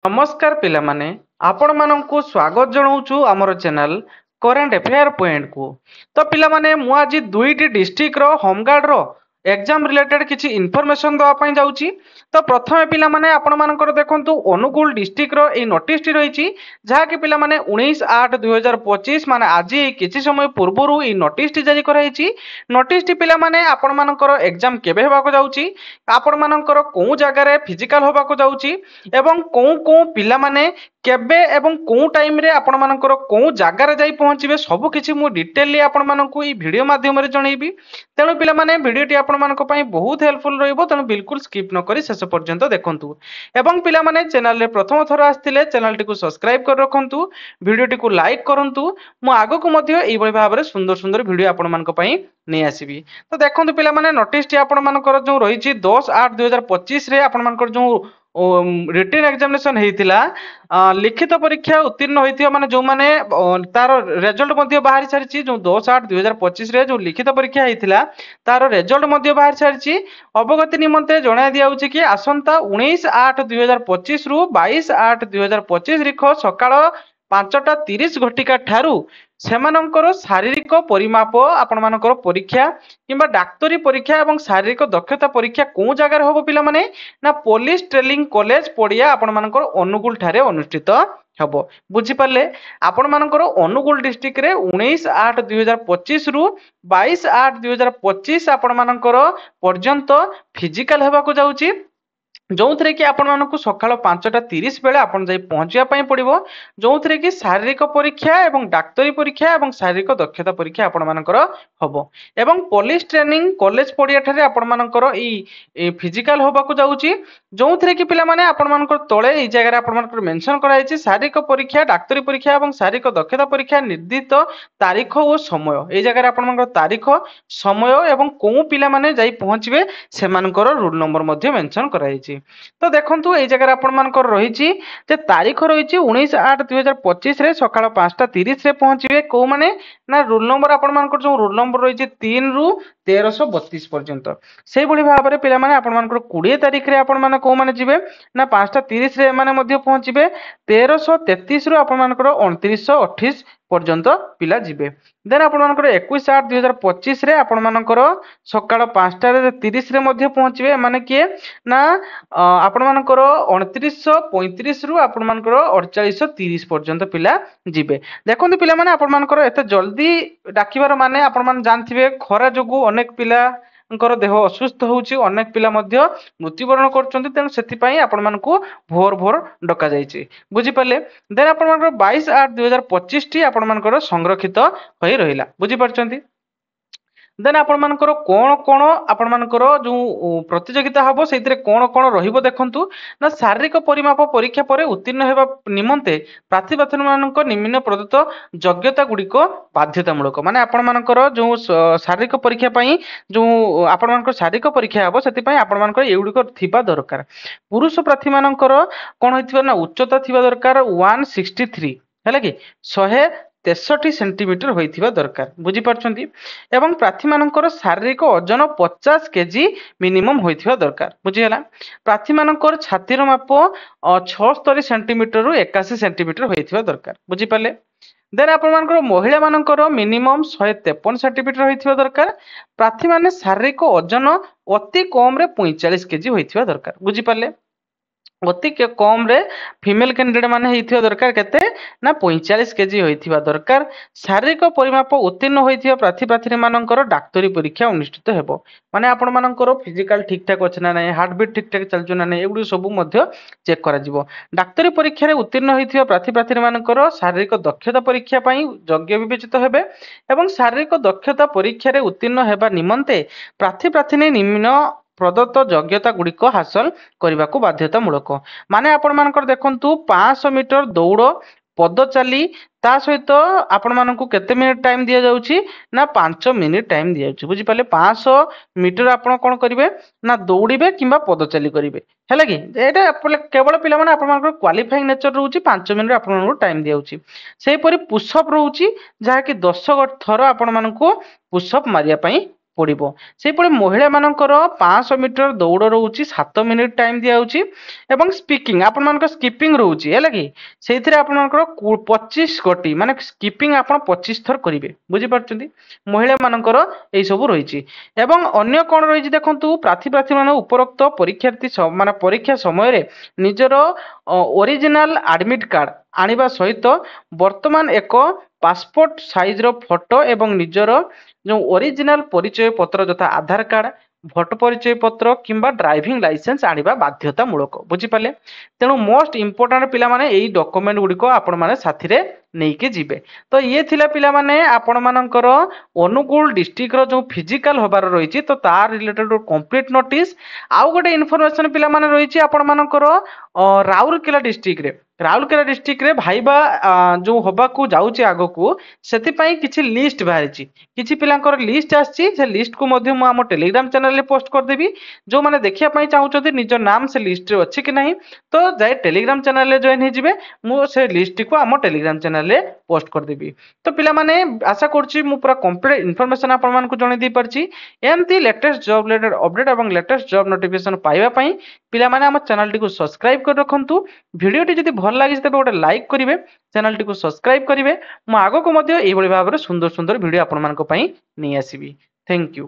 नमस्कार पिला माने आपण माननकु स्वागत जणाउछु हमर चैनल करेंट अफेयर पॉइंट को। तो पिला माने मु आज दुईटी डिस्ट्रिक्ट रो होमगार्ड रो एग्जाम रिलेटेड किछि इन्फॉर्मेशन दवा पई जाउची। तो प्रथमे पिला माने आपण मानकर देखंतु अनुगुल डिस्ट्रिक्ट रो ए नोटिस टी रहिची जहा कि पिला माने 19/8/2025 माने आज किछि समय पूर्वरु ए नोटिस टी जारी कराइची। नोटिस टी पिला माने आपण मानकर एग्जाम केबे हेबा को जाउची, आपण मानकर को जगह रे फिजिकल होबा को जाउची एवं को पिला माने केबे एवं को टाइम रे आपण मानकर को जगह रे जाई पहुंचबे सब किछि मु डिटेलली आपण मानकु ई वीडियो माध्यम रे जणैबी। तेणु पिला माने वीडियोटी आपण मानक पई बहुत हेल्पफुल रहइबो, तेणु बिल्कुल स्किप न करी शेष पर्यंत देखंतु। एवं पिला माने चैनल रे प्रथम थर आस्थिले चैनल टी को सब्सक्राइब कर रखंतु, वीडियोटी को लाइक करंतु। मु आगो को मध्य एई बळी भाबरे सुंदर सुंदर वीडियो आपण मानक पई नै आसीबी। तो देखंतु पिला माने नोटिस टी आपण मानकर जो रहिची 10/8/2025 रे आपण मानकर जो रिटन एग्जामिनेशन हेतिला लिखित परीक्षा उत्तीर्ण होइथियो माने जो माने तार रिजल्ट मध्ये बाहर सारिची। जो 10/8/2025 रे जो लिखित परीक्षा हेतिला तार रिजल्ट मध्ये बाहर सारिची। अवगति निमंते जणा दियाउची कि आसंता 19/8/2025 रु 22/8/2025 रिखो सकाळ 5:30 घटिका ठारू सेमानंकर शारीरिक परिमाप आपण मानकर परीक्षा किंबा डाक्तरी परीक्षा एवं शारीरिक दक्षता परीक्षा को जगह होबो पिला माने ना पुलिस ट्रेनिंग कॉलेज पड़िया आपण मानकर अनुगुल ठारे अनुष्ठित हबो। बुझी पाले आपण मानकर अनुगुल डिस्ट्रिक्ट रे 19/8/2025 रु 22/8/2025 आपण मानकर पर्यंत फिजिकल हेबा को जाउची, जो थे कि आपण मानक सकाळ 5:30 बेले आपण जाई पहुंचिया पई पड़िबो, जो थे कि शारीरिक परीक्षा एवं डाक्तरी परीक्षा एवं शारीरिक दक्षता परीक्षा आपण मानकर हबो। एवं पुलिस ट्रेनिंग कॉलेज पड़िया ठारे आपण मानकर ई फिजिकल होबा को जाउची, जो थे कि पिला माने आपण मानकर तळे ई जगह रे आपण मानकर मेंशन कराइछि शारीरिक परीक्षा डाक्तरी परीक्षा एवं शारीरिक दक्षता परीक्षा निर्धारित तारीख और समय। ए जगह रे आपण मानकर तारीख समय एवं को पिला माने जाई पहुंचबे से मानकर रोल नंबर मध्ये मेंशन कराइछि। तो देखंतु ए जगह आपण मानकर रहिछि जे तारीख रहिछि 19/8/2025 रे सकाळ 5:30 रे पहुंचबे को माने ना रोल नंबर आपण मानकर जो रोल नंबर रहिछि 3 रु 1332 पर्यंत। सेहि भली भाबरे पिला माने आपण मानकर 20 तारीख रे आपण माने को माने जिवे ना 5:30 रे माने मध्ये पहुंचबे 1333 रु आपण मानकर 2928 पर्यंत पिला जिवे। देन आपण मानकर 21/8/2025 रे आपण मानकर सकाळ 5:30 रे मध्ये पहुंचबे माने कि ना आपण मानकर 2935 रु आपण मानकर 4830 पर्यंत पिला जिवे। देखंतु पिला माने आपण मानकर एते जल्दी डाकिबार माने आपण मान जानथिबे खरा जोगु अनेक पिला देह असुस्थ होउची, अनेक पिला मध्य मृत्युवरण करछन्ती, तेनु सेति पई आपण मानकु भोर भोर डका जाईची। बुझी पाले देन आपण मानकर 22/8/2025 टी आपण मानकर संरक्षित होई रहिला। बुझी परछन्ती। देन आपण मानकर कोन कोन आपण मानकर जो प्रतियोगिता हबो सेतिरे कोन कोन रहिबो देखंतु ना शारीरिक परिमाप परीक्षा परे उत्तीर्ण हेबा निमंते प्रार्थी मानक निम्न प्रदत्त योग्यता गुड़िको बाध्यतामूलक। माने आपण मानकर जो शारीरिक परीक्षा पई जो आपण मानकर शारीरिक परीक्षा हबो सेति पई आपण मानकर एउडिको थिबा दरकार। पुरुष प्रार्थी मानकर कोन होइथिबा ना उच्चता थिबा दरकार 163 हैला कि 163 सेंटीमीटर होइथिबा दरकार। बुझी परछन्ती। एवं प्रार्थी मानकर शारीरिक ओजन 50 केजी मिनिमम होइथिबा दरकार। बुझी हला। प्रार्थी मानकर छातीर माप 76 सेंटीमीटर रु 81 सेंटीमीटर होइथिबा दरकार। बुझी पाले। देन आपण मानकर महिला मानकर मिनिमम 153 सेंटीमीटर होइथिबा दरकार। प्रार्थी माने शारीरिक ओजन अति कम रे 45 केजी होइथिबा दरकार। बुझी पाले। अति कम रे फीमेल कैंडिडेट माने हेइथिबा दरकार केते ना 45 केजी होइथिबा दरकार। शारीरिक परिमाप उत्तीर्ण होइथिबा प्रार्थी मानकर डाक्तरी परीक्षा अनुष्ठित हेबो। माने आपण मानकर फिजिकल ठीक ठाक अछि ना नै, हार्ट बीट ठीक ठाक चलछु ना नै, एगुडी सब मध्य चेक करा जिवो। डाक्तरी परीक्षा रे उत्तीर्ण होइथिबा प्रार्थी मानकर शारीरिक दक्षता परीक्षा पई योग्य विवेचित हेबे एवं शारीरिक दक्षता परीक्षा रे उत्तीर्ण हेबा निमंते प्रार्थी निम्न प्रदत्त योग्यता गुड़िक हासिल करने को बाध्यतामूलक। माने आपण मानकर देखंतु 500 मीटर दौड़ पद चली ता सहित आपण मानकु केते मिनिट टाइम दिया जाउची ना 5 मिनिट टाइम दिया जाउची। बुझी पाले 500 मीटर आपण कोन करिवे ना दौड़िबे किंबा पद चली करिवे हैला कि एटा केवल पिला माने आपण मानकर क्वालिफाइंग नेचर रहउची 5 मिनिट आपण मानकु टाइम दिया जाउची। सेहि परि पुशअप रहउची जहा कि 10 थर आपण मानकु पुशअप मारिया पई ପଡ଼ିବ। ସେହିଭଳି ମହିଳାମାନଙ୍କର 500 ମିଟର ଦୌଡ଼ ରହୁଛି 7 ମିନିଟ୍ ଟାଇମ୍ ଦିଆଯାଉଛି ଏବଂ ସ୍ପିକିଂ ଆପଣମାନଙ୍କ ସ୍କିପିଂ ରହୁଛି ହେଲା କି ସେଇଥିରେ ଆପଣଙ୍କର 25 ଗୋଟି ମାନେ ସ୍କିପିଂ ଆପଣ 25 ଥର କରିବେ ବୁଝିପାରୁଛନ୍ତି ମହିଳାମାନଙ୍କର ଏଇସବୁ ରହିଛି ଏବଂ ଅନ୍ୟ କ'ଣ ରହିଛି ଦେଖନ୍ତୁ ପ୍ରାର୍ଥୀମାନେ ଉପରୋକ୍ତ ପରୀକ୍ଷାର୍ଥୀ ମାନେ ପରୀକ୍ଷା ସମୟରେ ନିଜର ଓରିଜିନାଲ ଆଡମିଟ୍ କାର୍ଡ଼ ଆଣିବା ସହିତ ବର୍ତ୍ତମାନ ଏକ ପାସପୋର୍ଟ ସାଇଜର ଫଟୋ ଏବଂ ନିଜର ଯେଉଁ ଓରିଜିନାଲ ପରିଚୟ ପତ୍ର ଯଥା ଆଧାର କାର୍ଡ଼ ଭୋଟ ପରିଚୟ ପତ୍ର କିମ୍ବା ଡ୍ରାଇଭିଂ ଲାଇସେନ୍ସ ଆଣିବା ବାଧ୍ୟତାମୂଳକ ବୁଝିପାରିଲେ ତେଣୁ ମୋଷ୍ଟ ଇମ୍ପୋର୍ଟାଣ୍ଟ ପିଲାମାନେ ଏଇ ଡକୁମେଣ୍ଟ ଗୁଡ଼ିକ ଆପଣମାନେ ସାଥିରେ ନେଇକି ଯିବେ ତ ଇଏ ଥିଲା ପିଲାମାନେ ଆପଣମାନଙ୍କର ଅନୁଗୁଳ ଡିଷ୍ଟ୍ରିକ୍ଟର ଯେଉଁ ଫିଜିକାଲ ହେବାର ରହିଛି ତ ତା ରିଲେଟେଡ୍ କମ୍ପ୍ଲିଟ୍ ନୋଟିସ୍ ଆଉ ଗୋଟେ ଇନଫର୍ମେସନ ପିଲାମାନେ ରହିଛି ଆପଣମାନଙ୍କର ରାଉରକେଲା ଡିଷ୍ଟ୍ରିକ୍ଟରେ ରାଉରକେଲା ଡିଷ୍ଟ୍ରିକ୍ଟରେ ଭାଇବା ଯେଉଁ ହେବାକୁ ଯାଉଛି ଆଗକୁ ସେଥିପାଇଁ କିଛି ଲିଷ୍ଟ ବାହାରିଛି କିଛି ପିଲାଙ୍କର ଲିଷ୍ଟ ଆସିଛି ସେ ଲିଷ୍ଟକୁ ମଧ୍ୟ ମୁଁ ଆମ ଟେଲିଗ୍ରାମ ଚ୍ୟାନେଲରେ ପୋଷ୍ଟ କରିଦେବି ଯେଉଁମାନେ ଦେଖିବା ପାଇଁ ଚାହୁଁଛନ୍ତି ନିଜ ନାମ ସେ ଲିଷ୍ଟରେ ଅଛି କି ନାହିଁ ତ ଯାଇ ଟେଲିଗ୍ରାମ ଚ୍ୟାନେଲରେ ଜଏନ୍ ହେଇଯିବେ ମୁଁ ସେ ଲିଷ୍ଟଟିକୁ ଆମ ଟେଲିଗ୍ରାମ ଚ୍ୟାନେଲରେ ପୋଷ୍ଟ କରିଦେବି ତ ପିଲାମାନେ ଆଶା କରୁଛି ମୁଁ ପୁରା କମ୍ପ୍ଲିଟ୍ ଇନଫର୍ମେସନ୍ ଆପଣମାନଙ୍କୁ ଜଣାଇ ଦେଇପାରିଛି ଏମିତି ଲେଟେଷ୍ଟ ଜବ୍ ରିଲେଟେଡ୍ ଅପଡେଟ୍ ଏବଂ ଲେଟେଷ୍ଟ ଜବ୍ ନୋଟିଫିକେସନ୍ ପାଇବା ପାଇଁ ପିଲାମାନେ ଆମ ଚ୍ୟାନେଲଟିକୁ ସବସ୍କ୍ରାଇବ୍ କରି ରଖନ୍ତୁ ଭିଡ଼ିଓଟି ଯଦି ଭଲ ଲାଗିଛି ତେବେ ଗୋଟେ ଲାଇକ୍ କରିବେ ଚ୍ୟାନେଲଟିକୁ ସବସ୍କ୍ରାଇବ୍ କରିବେ ମୁଁ ଆଗକୁ ମଧ୍ୟ ଏଇଭଳି ଭାବରେ ସୁନ୍ଦର ସୁନ୍ଦର ଭିଡ଼ିଓ ଆପଣମାନଙ୍କ ପାଇଁ ନେଇ ଆସିବି ଥ୍ୟାଙ୍କ ୟୁ